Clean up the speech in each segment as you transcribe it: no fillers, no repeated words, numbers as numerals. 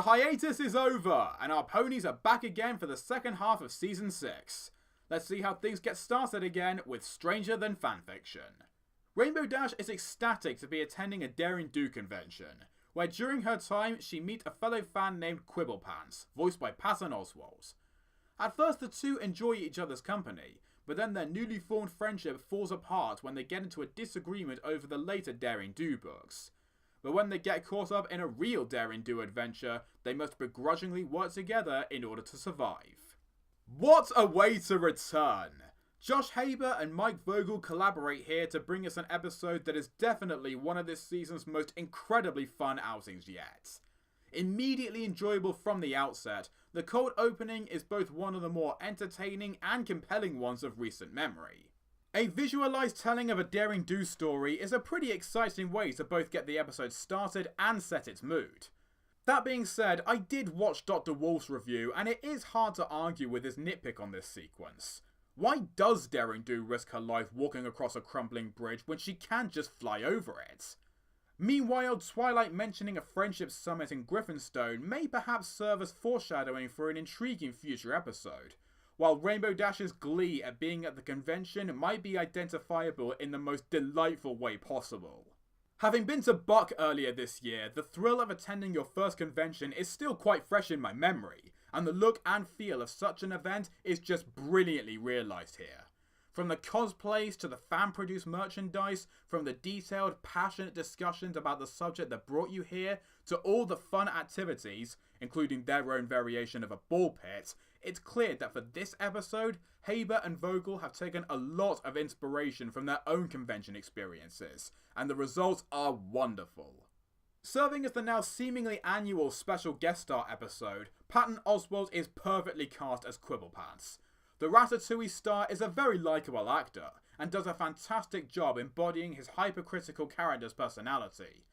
The hiatus is over, and our ponies are back again for the second half of Season 6. Let's see how things get started again with Stranger Than Fanfiction. Rainbow Dash is ecstatic to be attending a Daring Do convention, where during her time she meets a fellow fan named Quibblepants, voiced by Patton Oswalt. At first the two enjoy each other's company, but then their newly formed friendship falls apart when they get into a disagreement over the later Daring Do books. But when they get caught up in a real Daring Do adventure, they must begrudgingly work together in order to survive. What a way to return! Josh Haber and Mike Vogel collaborate here to bring us an episode that is definitely one of this season's most incredibly fun outings yet. Immediately enjoyable from the outset, the cold opening is both one of the more entertaining and compelling ones of recent memory. A visualized telling of a Daring Do story is a pretty exciting way to both get the episode started and set its mood. That being said, I did watch Dr. Wolf's review, and it is hard to argue with his nitpick on this sequence. Why does Daring Do risk her life walking across a crumbling bridge when she can just fly over it? Meanwhile, Twilight mentioning a friendship summit in Griffinstone may perhaps serve as foreshadowing for an intriguing future episode, while Rainbow Dash's glee at being at the convention might be identifiable in the most delightful way possible. Having been to Buck earlier this year, the thrill of attending your first convention is still quite fresh in my memory, and the look and feel of such an event is just brilliantly realised here. From the cosplays to the fan-produced merchandise, from the detailed, passionate discussions about the subject that brought you here, to all the fun activities, including their own variation of a ball pit, it's clear that for this episode, Haber and Vogel have taken a lot of inspiration from their own convention experiences, and the results are wonderful. Serving as the now seemingly annual special guest star episode, Patton Oswalt is perfectly cast as Quibblepants. The Ratatouille star is a very likeable actor, and does a fantastic job embodying his hypercritical character's personality.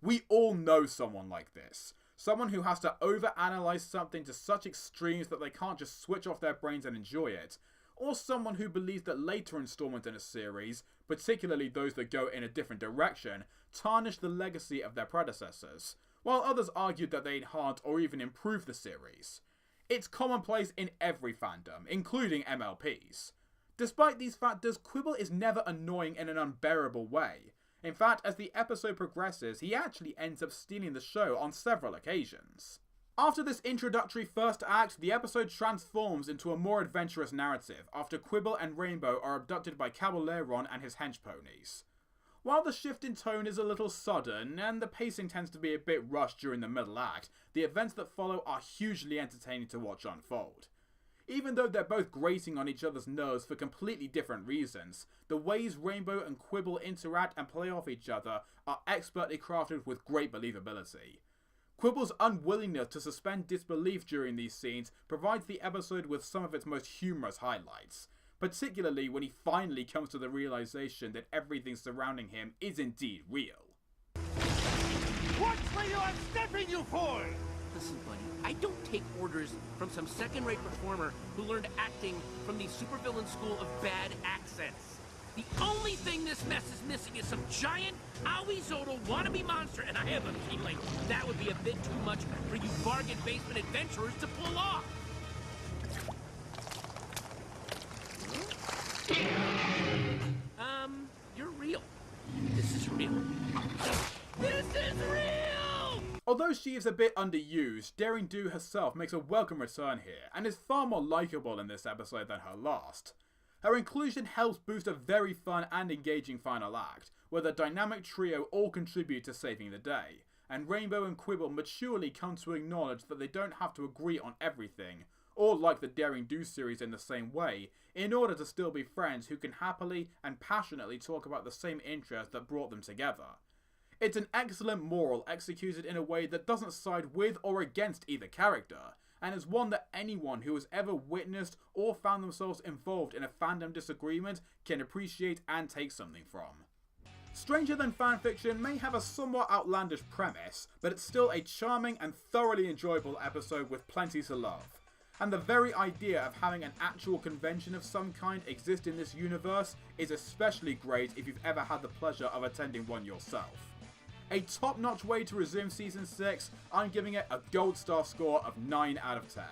We all know someone like this. Someone who has to overanalyze something to such extremes that they can't just switch off their brains and enjoy it. Or someone who believes that later installments in a series, particularly those that go in a different direction, tarnish the legacy of their predecessors, while others argued that they enhance or even improve the series. It's commonplace in every fandom, including MLPs. Despite these factors, Quibble is never annoying in an unbearable way. In fact, as the episode progresses, he actually ends up stealing the show on several occasions. After this introductory first act, the episode transforms into a more adventurous narrative after Quibble and Rainbow are abducted by Caballeron and his hench ponies. While the shift in tone is a little sudden, and the pacing tends to be a bit rushed during the middle act, the events that follow are hugely entertaining to watch unfold. Even though they're both grating on each other's nerves for completely different reasons, the ways Rainbow and Quibble interact and play off each other are expertly crafted with great believability. Quibble's unwillingness to suspend disbelief during these scenes provides the episode with some of its most humorous highlights, particularly when he finally comes to the realization that everything surrounding him is indeed real. What were you unstepping you for? Listen, buddy, I don't take orders from some second-rate performer who learned acting from the supervillain school of bad accents. The only thing this mess is missing is some giant, Aoi-Zodal wannabe monster, and I have a feeling that would be a bit too much for you bargain basement adventurers to pull off. You're real. This is real. This is real! Although she is a bit underused, Daring Do herself makes a welcome return here, and is far more likeable in this episode than her last. Her inclusion helps boost a very fun and engaging final act, where the dynamic trio all contribute to saving the day, and Rainbow and Quibble maturely come to acknowledge that they don't have to agree on everything, or like the Daring Do series in the same way, in order to still be friends who can happily and passionately talk about the same interests that brought them together. It's an excellent moral executed in a way that doesn't side with or against either character, and is one that anyone who has ever witnessed or found themselves involved in a fandom disagreement can appreciate and take something from. Stranger Than Fanfiction may have a somewhat outlandish premise, but it's still a charming and thoroughly enjoyable episode with plenty to love. And the very idea of having an actual convention of some kind exist in this universe is especially great if you've ever had the pleasure of attending one yourself. A top-notch way to resume Season 6, I'm giving it a gold star score of 9 out of 10.